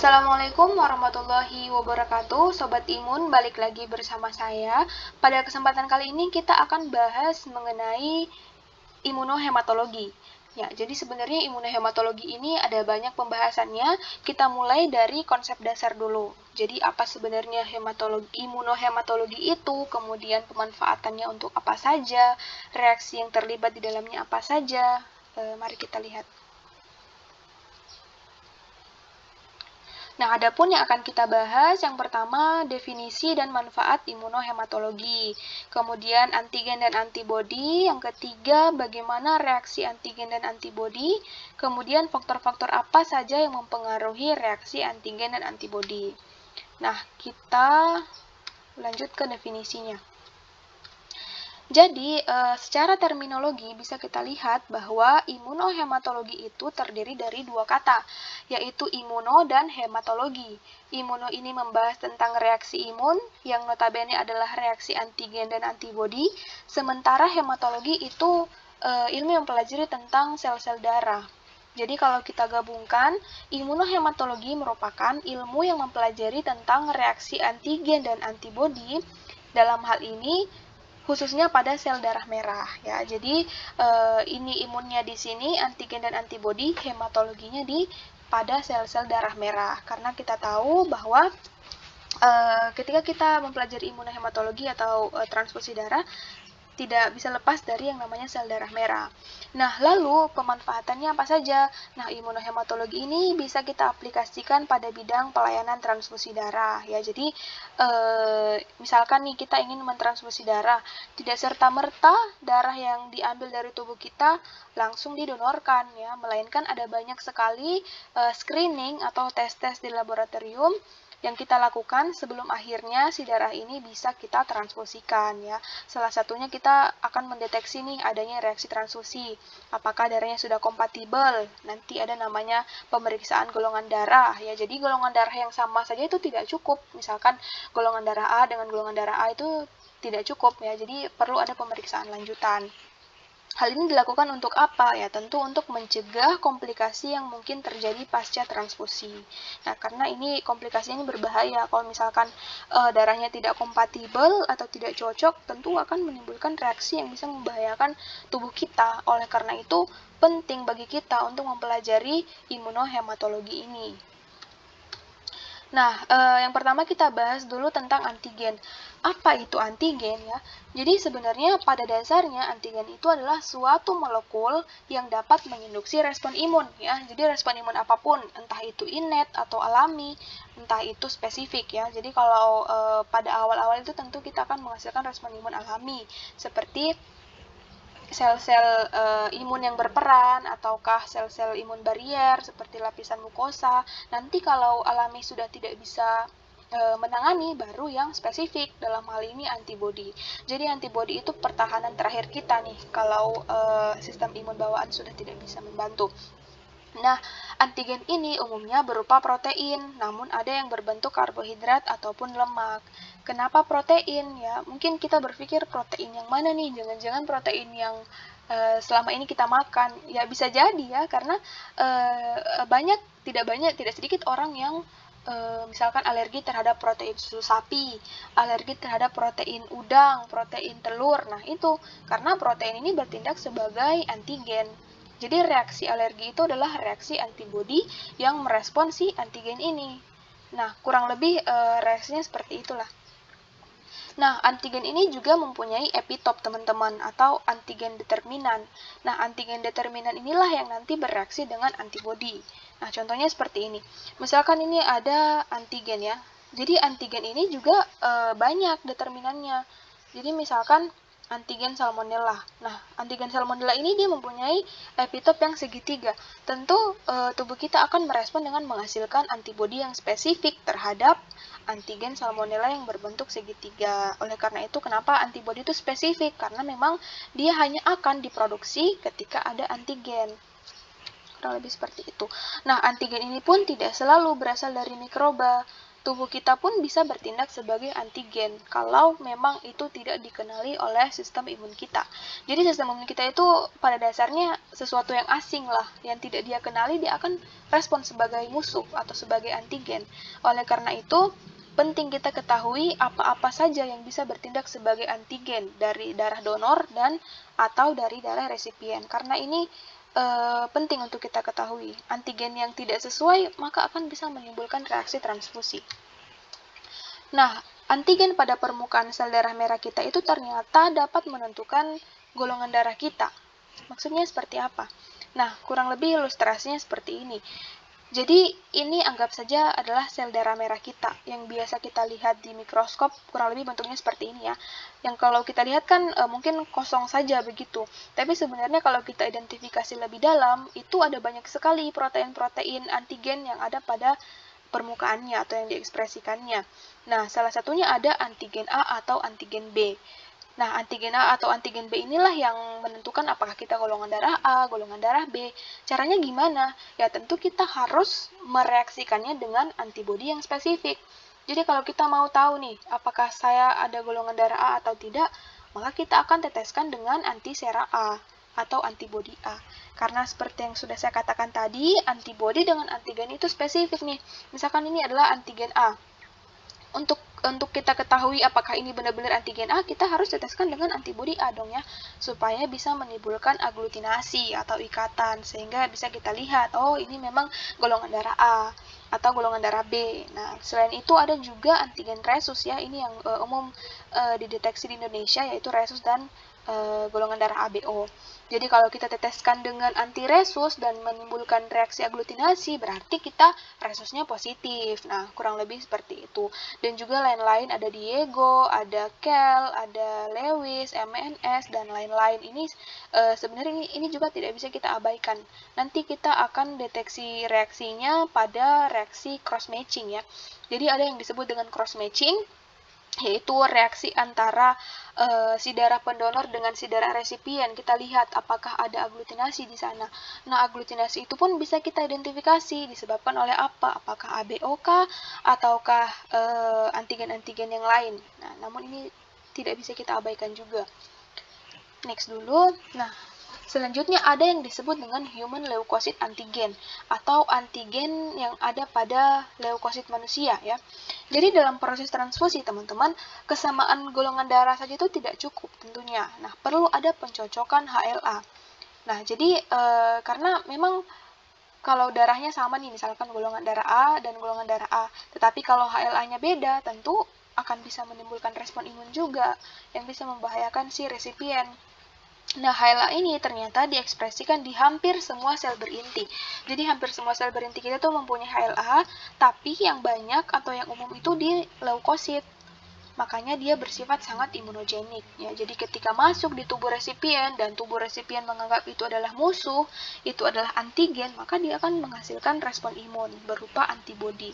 Assalamualaikum warahmatullahi wabarakatuh, Sobat Imun, balik lagi bersama saya. Pada kesempatan kali ini kita akan bahas mengenai imunohematologi. Ya, jadi sebenarnya imunohematologi ini ada banyak pembahasannya. Kita mulai dari konsep dasar dulu. Jadi apa sebenarnya imunohematologi itu, kemudian pemanfaatannya untuk apa saja, reaksi yang terlibat di dalamnya apa saja. Mari kita lihat. Nah, adapun yang akan kita bahas, yang pertama definisi dan manfaat imunohematologi, kemudian antigen dan antibodi, yang ketiga bagaimana reaksi antigen dan antibodi, kemudian faktor-faktor apa saja yang mempengaruhi reaksi antigen dan antibodi. Nah, kita lanjut ke definisinya. Jadi, secara terminologi bisa kita lihat bahwa imunohematologi itu terdiri dari dua kata, yaitu imuno dan hematologi. Imuno ini membahas tentang reaksi imun, yang notabene adalah reaksi antigen dan antibodi, sementara hematologi itu ilmu yang mempelajari tentang sel-sel darah. Jadi kalau kita gabungkan, imunohematologi merupakan ilmu yang mempelajari tentang reaksi antigen dan antibodi, dalam hal ini khususnya pada sel darah merah ya. Jadi ini imunnya di sini, antigen dan antibodi, hematologinya di pada sel-sel darah merah. Karena kita tahu bahwa ketika kita mempelajari imunohematologi atau transfusi darah, tidak bisa lepas dari yang namanya sel darah merah. Nah, lalu pemanfaatannya apa saja? Nah, imunohematologi ini bisa kita aplikasikan pada bidang pelayanan transfusi darah ya. Jadi, misalkan nih kita ingin mentransfusi darah, tidak serta-merta darah yang diambil dari tubuh kita langsung didonorkan ya, melainkan ada banyak sekali screening atau tes-tes di laboratorium yang kita lakukan sebelum akhirnya si darah ini bisa kita transfusikan ya. Salah satunya kita akan mendeteksi nih adanya reaksi transfusi. Apakah darahnya sudah kompatibel? Nanti ada namanya pemeriksaan golongan darah ya. Jadi golongan darah yang sama saja itu tidak cukup. Misalkan golongan darah A dengan golongan darah A itu tidak cukup ya. Jadi perlu ada pemeriksaan lanjutan. Hal ini dilakukan untuk apa? Ya, tentu untuk mencegah komplikasi yang mungkin terjadi pasca transfusi. Nah, karena ini komplikasi ini berbahaya. Kalau misalkan darahnya tidak kompatibel atau tidak cocok, tentu akan menimbulkan reaksi yang bisa membahayakan tubuh kita. Oleh karena itu, penting bagi kita untuk mempelajari imunohematologi ini. Nah, yang pertama kita bahas dulu tentang antigen. Apa itu antigen ya? Jadi sebenarnya pada dasarnya antigen itu adalah suatu molekul yang dapat menginduksi respon imun ya. Jadi respon imun apapun, entah itu innate atau alami, entah itu spesifik ya. Jadi kalau pada awal-awal itu tentu kita akan menghasilkan respon imun alami seperti sel-sel imun yang berperan ataukah sel-sel imun barier seperti lapisan mukosa. Nanti kalau alami sudah tidak bisa menangani, baru yang spesifik, dalam hal ini antibodi. Jadi antibodi itu pertahanan terakhir kita nih kalau sistem imun bawaan sudah tidak bisa membantu. Nah, antigen ini umumnya berupa protein, namun ada yang berbentuk karbohidrat ataupun lemak. Kenapa protein? Ya, mungkin kita berpikir protein yang mana nih? Jangan-jangan protein yang selama ini kita makan. Ya bisa jadi ya, karena tidak sedikit orang yang misalkan alergi terhadap protein susu sapi, alergi terhadap protein udang, protein telur. Nah, itu karena protein ini bertindak sebagai antigen. Jadi reaksi alergi itu adalah reaksi antibodi yang merespon si antigen ini. Nah, kurang lebih reaksinya seperti itulah. Nah, antigen ini juga mempunyai epitop teman-teman atau antigen determinan. Nah, antigen determinan inilah yang nanti bereaksi dengan antibodi. Nah, contohnya seperti ini. Misalkan ini ada antigen ya. Jadi antigen ini juga banyak determinannya. Jadi misalkan antigen salmonella. Nah, antigen salmonella ini dia mempunyai epitop yang segitiga. Tentu tubuh kita akan merespon dengan menghasilkan antibodi yang spesifik terhadap antigen salmonella yang berbentuk segitiga. Oleh karena itu, kenapa antibodi itu spesifik? Karena memang dia hanya akan diproduksi ketika ada antigen. Kurang lebih seperti itu. Nah, antigen ini pun tidak selalu berasal dari mikroba. tubuh kita pun bisa bertindak sebagai antigen kalau memang itu tidak dikenali oleh sistem imun kita. Jadi sistem imun kita itu pada dasarnya sesuatu yang asing lah, yang tidak dia kenali dia akan respon sebagai musuh atau sebagai antigen. Oleh karena itu, penting kita ketahui apa-apa saja yang bisa bertindak sebagai antigen dari darah donor dan atau dari darah resipien. Karena ini penting untuk kita ketahui. Antigen yang tidak sesuai maka akan bisa menimbulkan reaksi transfusi. Nah, antigen pada permukaan sel darah merah kita itu ternyata dapat menentukan golongan darah kita. Maksudnya seperti apa? Nah, kurang lebih ilustrasinya seperti ini. Jadi, ini anggap saja adalah sel darah merah kita yang biasa kita lihat di mikroskop, kurang lebih bentuknya seperti ini ya. Yang kalau kita lihat kan mungkin kosong saja begitu. Tapi sebenarnya kalau kita identifikasi lebih dalam, itu ada banyak sekali protein-protein antigen yang ada pada permukaannya atau yang diekspresikannya. Nah, salah satunya ada antigen A atau antigen B. Nah, antigen A atau antigen B inilah yang menentukan apakah kita golongan darah A, golongan darah B. Caranya gimana? Ya tentu kita harus mereaksikannya dengan antibodi yang spesifik. Jadi kalau kita mau tahu nih, apakah saya ada golongan darah A atau tidak, maka kita akan teteskan dengan antisera A atau antibodi A. Karena seperti yang sudah saya katakan tadi, antibodi dengan antigen itu spesifik nih. Misalkan ini adalah antigen A. Untuk kita ketahui apakah ini benar-benar antigen A, kita harus teteskan dengan antibodi A dong ya, supaya bisa menimbulkan aglutinasi atau ikatan, sehingga bisa kita lihat, oh ini memang golongan darah A atau golongan darah B. Nah, selain itu ada juga antigen resus ya, ini yang umum dideteksi di Indonesia, yaitu resus dan golongan darah ABO. Jadi kalau kita teteskan dengan antiresus dan menimbulkan reaksi aglutinasi, berarti kita resusnya positif. Nah, kurang lebih seperti itu. Dan juga lain-lain, ada Diego, ada Kel, ada Lewis, MNS, dan lain-lain. Ini sebenarnya ini juga tidak bisa kita abaikan. Nanti kita akan deteksi reaksinya pada reaksi cross-matching ya. Jadi ada yang disebut dengan cross-matching, yaitu reaksi antara si darah pendonor dengan si darah resipien. Kita lihat apakah ada aglutinasi di sana. Nah, aglutinasi itu pun bisa kita identifikasi disebabkan oleh apa? Apakah ABO kah ataukah antigen-antigen yang lain. Nah, namun ini tidak bisa kita abaikan juga. Next dulu. Nah, selanjutnya ada yang disebut dengan human leukosit antigen atau antigen yang ada pada leukosit manusia ya. Jadi dalam proses transfusi teman-teman, kesamaan golongan darah saja itu tidak cukup tentunya. Nah, perlu ada pencocokan HLA. Nah, jadi karena memang kalau darahnya sama nih, misalkan golongan darah A dan golongan darah A, tetapi kalau HLA-nya beda, tentu akan bisa menimbulkan respon imun juga yang bisa membahayakan si resipien. Nah, HLA ini ternyata diekspresikan di hampir semua sel berinti. Jadi hampir semua sel berinti kita tuh mempunyai HLA, tapi yang banyak atau yang umum itu di leukosit. Makanya dia bersifat sangat imunogenik. Ya, jadi ketika masuk di tubuh resipien dan tubuh resipien menganggap itu adalah musuh, itu adalah antigen, maka dia akan menghasilkan respon imun berupa antibodi.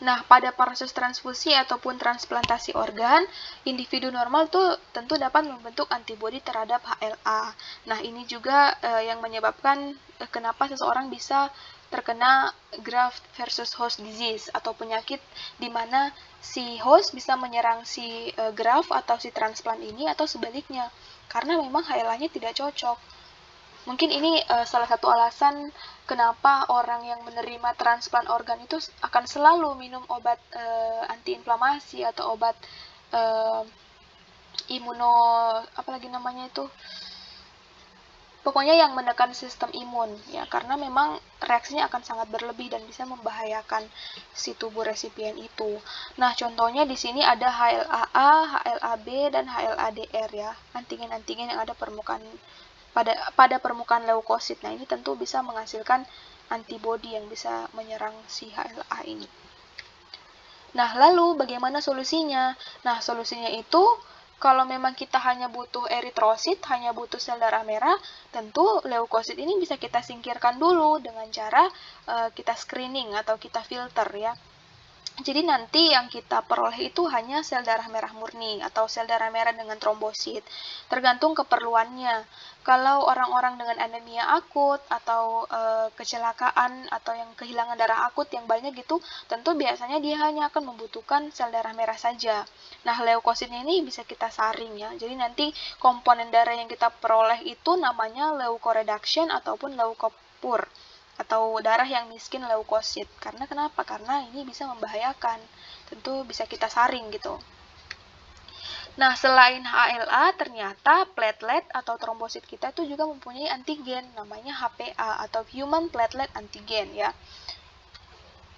Nah, pada proses transfusi ataupun transplantasi organ, individu normal tuh tentu dapat membentuk antibodi terhadap HLA. Nah, ini juga yang menyebabkan kenapa seseorang bisa terkena graft versus host disease atau penyakit di mana si host bisa menyerang si graft atau si transplant ini atau sebaliknya, karena memang HLA-nya tidak cocok. Mungkin ini salah satu alasan kenapa orang yang menerima transplant organ itu akan selalu minum obat antiinflamasi atau obat imuno, apalagi namanya itu, pokoknya yang menekan sistem imun ya, karena memang reaksinya akan sangat berlebih dan bisa membahayakan si tubuh resipien itu. Nah, contohnya di sini ada HLA-A, HLA-B dan HLA-DR ya, antigen-antigen yang ada pada permukaan leukosit. Nah, ini tentu bisa menghasilkan antibodi yang bisa menyerang si HLA ini. Nah, lalu bagaimana solusinya? Nah, solusinya itu kalau memang kita hanya butuh eritrosit, hanya butuh sel darah merah, tentu leukosit ini bisa kita singkirkan dulu dengan cara kita screening atau kita filter ya. Jadi nanti yang kita peroleh itu hanya sel darah merah murni atau sel darah merah dengan trombosit, tergantung keperluannya. Kalau orang-orang dengan anemia akut atau kecelakaan atau yang kehilangan darah akut yang banyak gitu, tentu biasanya dia hanya akan membutuhkan sel darah merah saja. Nah, leukositnya ini bisa kita saring ya. Jadi nanti komponen darah yang kita peroleh itu namanya leukoreduction ataupun leukopur, atau darah yang miskin leukosit. Karena kenapa? Karena ini bisa membahayakan. Tentu bisa kita saring gitu. Nah, selain HLA, ternyata platelet atau trombosit kita itu juga mempunyai antigen, namanya HPA atau Human Platelet Antigen ya.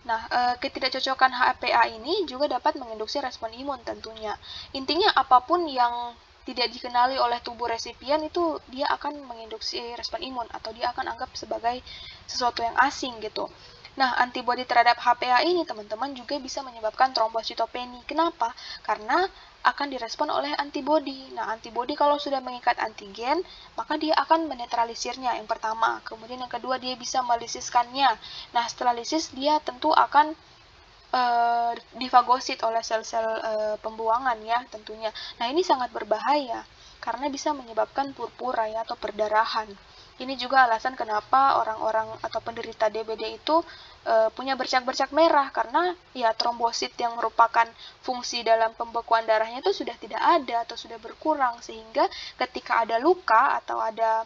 Nah, ketidakcocokan HPA ini juga dapat menginduksi respon imun tentunya. Intinya apapun yang tidak dikenali oleh tubuh resipien itu dia akan menginduksi respon imun atau dia akan anggap sebagai sesuatu yang asing gitu. Nah, antibodi terhadap HPA ini teman-teman juga bisa menyebabkan trombositopeni. Kenapa? Karena akan direspon oleh antibodi. Nah, antibodi kalau sudah mengikat antigen, maka dia akan menetralisirnya yang pertama. Kemudian yang kedua dia bisa melisiskannya. Nah, setelah lisis dia tentu akan difagosit oleh sel-sel pembuangan ya tentunya. Nah, ini sangat berbahaya karena bisa menyebabkan purpura ya atau perdarahan. Ini juga alasan kenapa orang-orang atau penderita DBD itu punya bercak-bercak merah karena ya trombosit yang merupakan fungsi dalam pembekuan darahnya itu sudah tidak ada atau sudah berkurang, sehingga ketika ada luka atau ada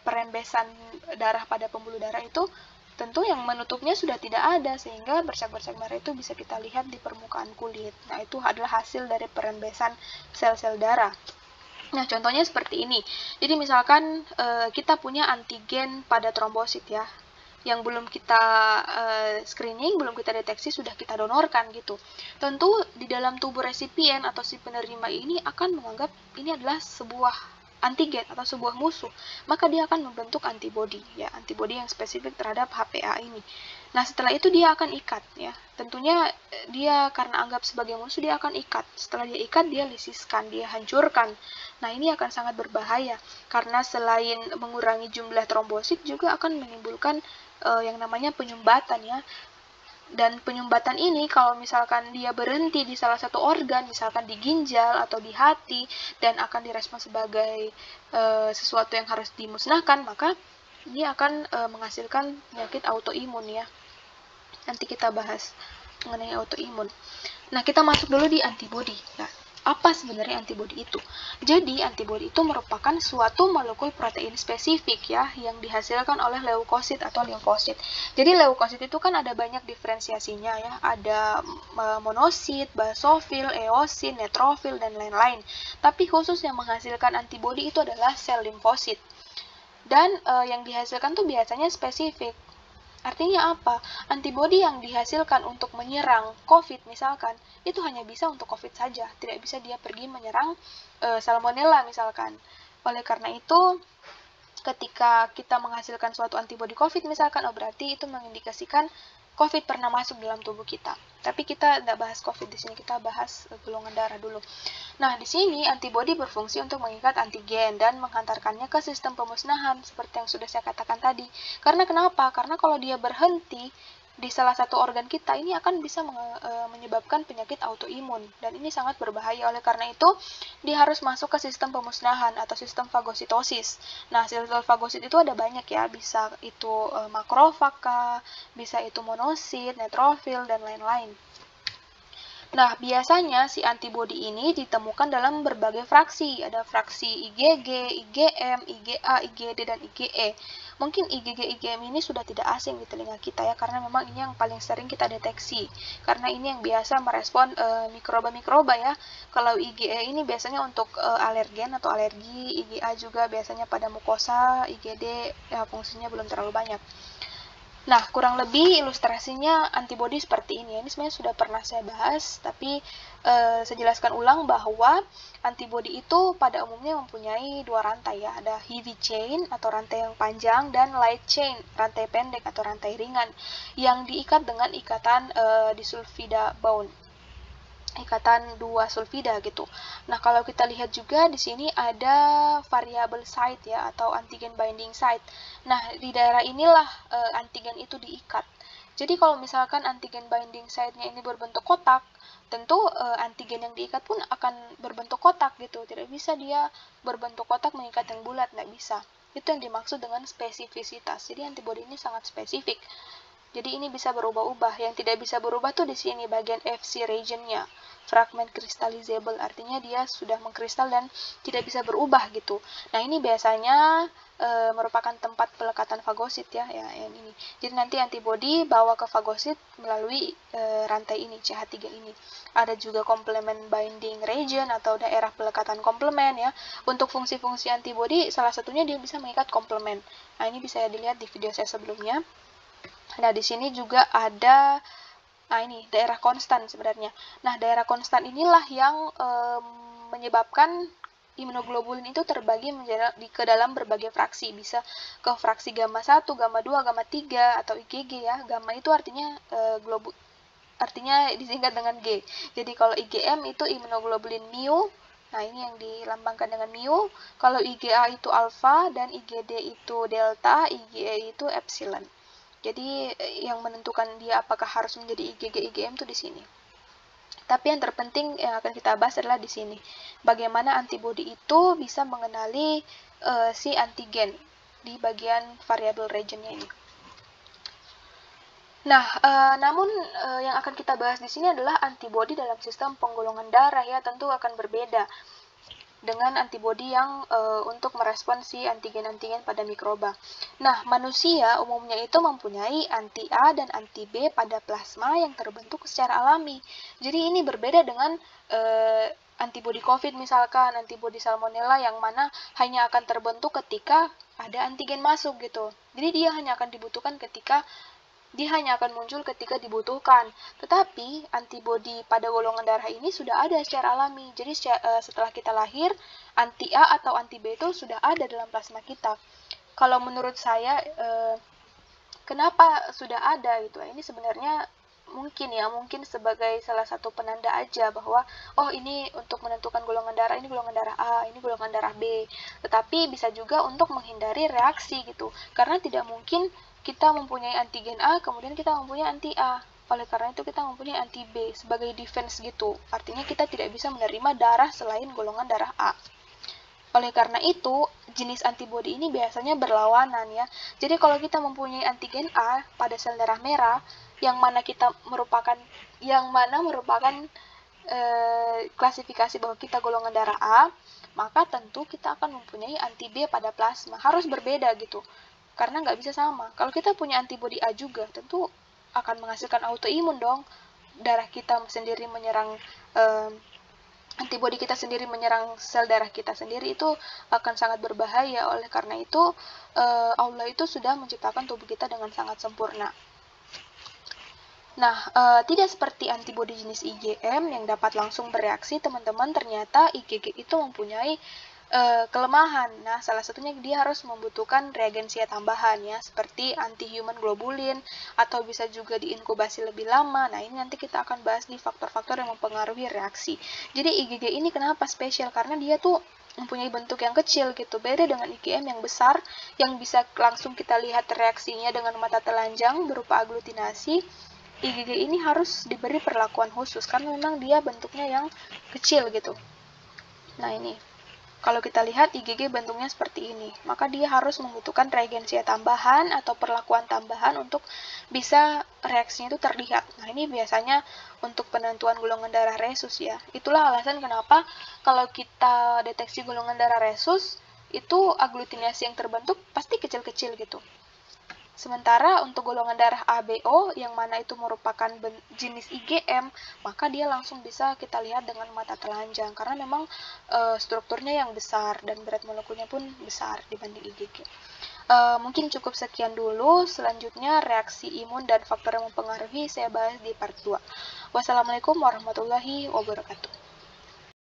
perembesan darah pada pembuluh darah itu tentu yang menutupnya sudah tidak ada, sehingga bercak-bercak merah itu bisa kita lihat di permukaan kulit. Nah, itu adalah hasil dari perembesan sel-sel darah. Nah, contohnya seperti ini. Jadi misalkan kita punya antigen pada trombosit ya, yang belum kita screening, belum kita deteksi, sudah kita donorkan gitu. Tentu di dalam tubuh resipien atau si penerima ini akan menganggap ini adalah sebuah antigen atau sebuah musuh, maka dia akan membentuk antibodi ya, antibodi yang spesifik terhadap HPA ini. Nah, setelah itu dia akan ikat ya. Tentunya dia karena anggap sebagai musuh dia akan ikat. Setelah dia ikat dia lisiskan, dia hancurkan. Nah, ini akan sangat berbahaya karena selain mengurangi jumlah trombosit juga akan menimbulkan yang namanya penyumbatan ya. Dan penyumbatan ini kalau misalkan dia berhenti di salah satu organ, misalkan di ginjal atau di hati, dan akan direspon sebagai sesuatu yang harus dimusnahkan, maka ini akan menghasilkan penyakit autoimun ya. Nanti kita bahas mengenai autoimun. Nah, kita masuk dulu di antibodi. Nah, apa sebenarnya antibodi itu? Jadi, antibodi itu merupakan suatu molekul protein spesifik ya, yang dihasilkan oleh leukosit atau limfosit. Jadi, leukosit itu kan ada banyak diferensiasinya ya, ada monosit, basofil, eosin, neutrofil, dan lain-lain. Tapi khusus yang menghasilkan antibodi itu adalah sel limfosit. Dan yang dihasilkan tuh biasanya spesifik. Artinya apa? Antibodi yang dihasilkan untuk menyerang COVID misalkan, itu hanya bisa untuk COVID saja, tidak bisa dia pergi menyerang Salmonella misalkan. Oleh karena itu, ketika kita menghasilkan suatu antibodi COVID misalkan, oh berarti itu mengindikasikan COVID pernah masuk dalam tubuh kita. Tapi kita tidak bahas COVID di sini, kita bahas golongan darah dulu. Nah, di sini antibodi berfungsi untuk mengikat antigen dan menghantarkannya ke sistem pemusnahan, seperti yang sudah saya katakan tadi. Karena kenapa? Karena kalau dia berhenti di salah satu organ kita, ini akan bisa menyebabkan penyakit autoimun, dan ini sangat berbahaya. Oleh karena itu, dia harus masuk ke sistem pemusnahan atau sistem fagositosis. Nah, sel-sel fagosit itu ada banyak ya, bisa itu makrofag, bisa itu monosit, neutrofil, dan lain-lain. Nah, biasanya si antibodi ini ditemukan dalam berbagai fraksi. Ada fraksi IgG, IgM, IgA, IgD, dan IgE. Mungkin IgG, IgM ini sudah tidak asing di telinga kita ya, karena memang ini yang paling sering kita deteksi. Karena ini yang biasa merespon mikroba-mikroba ya. Kalau IgE ini biasanya untuk alergen atau alergi, IgA juga biasanya pada mukosa, IgD ya fungsinya belum terlalu banyak. Nah, kurang lebih ilustrasinya antibodi seperti ini. Ini sebenarnya sudah pernah saya bahas, tapi saya jelaskan ulang bahwa antibodi itu pada umumnya mempunyai dua rantai ya. Ada heavy chain atau rantai yang panjang, dan light chain, rantai pendek atau rantai ringan, yang diikat dengan ikatan disulfida bond. Ikatan dua sulfida gitu. Nah, kalau kita lihat juga di sini ada variable site ya atau antigen binding site. Nah, di daerah inilah antigen itu diikat. Jadi kalau misalkan antigen binding site-nya ini berbentuk kotak, tentu antigen yang diikat pun akan berbentuk kotak gitu. Tidak bisa dia berbentuk kotak mengikat yang bulat, nggak bisa. Itu yang dimaksud dengan spesifisitas. Jadi antibody ini sangat spesifik. Jadi ini bisa berubah-ubah. Yang tidak bisa berubah tuh di sini bagian Fc region-nya. Fragment crystallizable, artinya dia sudah mengkristal dan tidak bisa berubah gitu. Nah, ini biasanya merupakan tempat pelekatan fagosit ya, yang ini. Jadi nanti antibody bawa ke fagosit melalui rantai ini, CH3 ini. Ada juga complement binding region atau daerah pelekatan komplement ya. Untuk fungsi-fungsi antibody, salah satunya dia bisa mengikat komplement. Nah, ini bisa dilihat di video saya sebelumnya. Nah, di sini juga ada ini daerah konstan sebenarnya. Nah, daerah konstan inilah yang menyebabkan imunoglobulin itu terbagi ke dalam berbagai fraksi. Bisa ke fraksi gamma 1, gamma 2, gamma 3 atau IgG ya. Gamma itu artinya artinya disingkat dengan G. Jadi kalau IgM itu imunoglobulin mu. Nah, ini yang dilambangkan dengan mu. Kalau IgA itu alfa dan IgD itu delta, IgE itu epsilon. Jadi yang menentukan dia apakah harus menjadi IgG, IgM itu di sini. Tapi yang terpenting yang akan kita bahas adalah di sini. Bagaimana antibody itu bisa mengenali si antigen di bagian variable regionnya ini. Nah, namun yang akan kita bahas di sini adalah antibody dalam sistem penggolongan darah ya, tentu akan berbeda dengan antibody yang untuk merespons si antigen-antigen pada mikroba. Nah, manusia umumnya itu mempunyai anti A dan anti B pada plasma yang terbentuk secara alami. Jadi ini berbeda dengan antibody COVID misalkan, antibody salmonella yang mana hanya akan terbentuk ketika ada antigen masuk gitu. Jadi dia hanya akan dibutuhkan dibutuhkan. Tetapi antibodi pada golongan darah ini sudah ada secara alami. Jadi setelah kita lahir, anti A atau anti B itu sudah ada dalam plasma kita. Kalau menurut saya, kenapa sudah ada gitu? Ini sebenarnya mungkin sebagai salah satu penanda aja bahwa oh ini untuk menentukan golongan darah, ini golongan darah A, ini golongan darah B. Tetapi bisa juga untuk menghindari reaksi gitu. Karena tidak mungkin kita mempunyai antigen A, kemudian kita mempunyai anti A. Oleh karena itu kita mempunyai anti B sebagai defense gitu. Artinya kita tidak bisa menerima darah selain golongan darah A. Oleh karena itu, jenis antibodi ini biasanya berlawanan ya. Jadi kalau kita mempunyai antigen A pada sel darah merah, yang mana merupakan klasifikasi bahwa kita golongan darah A, maka tentu kita akan mempunyai anti B pada plasma. Harus berbeda gitu. Karena nggak bisa sama. Kalau kita punya antibodi A juga, tentu akan menghasilkan autoimun dong. Darah kita sendiri menyerang, antibodi kita sendiri menyerang sel darah kita sendiri, itu akan sangat berbahaya. Oleh karena itu, Allah itu sudah menciptakan tubuh kita dengan sangat sempurna. Nah, tidak seperti antibodi jenis IgM yang dapat langsung bereaksi, teman-teman, ternyata IgG itu mempunyai kelemahan. Nah, salah satunya dia harus membutuhkan reagensia tambahan ya, seperti anti-human globulin atau bisa juga diinkubasi lebih lama. Nah, ini nanti kita akan bahas di faktor-faktor yang mempengaruhi reaksi. Jadi IgG ini kenapa spesial? Karena dia tuh mempunyai bentuk yang kecil gitu, beda dengan IgM yang besar yang bisa langsung kita lihat reaksinya dengan mata telanjang berupa aglutinasi. IgG ini harus diberi perlakuan khusus karena memang dia bentuknya yang kecil gitu. Nah, ini kalau kita lihat IgG bentuknya seperti ini, maka dia harus membutuhkan reagensia tambahan atau perlakuan tambahan untuk bisa reaksinya itu terlihat. Nah, ini biasanya untuk penentuan golongan darah resus ya. Itulah alasan kenapa kalau kita deteksi golongan darah resus, itu aglutinasi yang terbentuk pasti kecil-kecil gitu. Sementara untuk golongan darah ABO yang mana itu merupakan jenis IgM, maka dia langsung bisa kita lihat dengan mata telanjang karena memang strukturnya yang besar dan berat molekulnya pun besar dibanding IgG. Mungkin cukup sekian dulu. Selanjutnya reaksi imun dan faktor yang mempengaruhi saya bahas di part 2. Wassalamualaikum warahmatullahi wabarakatuh.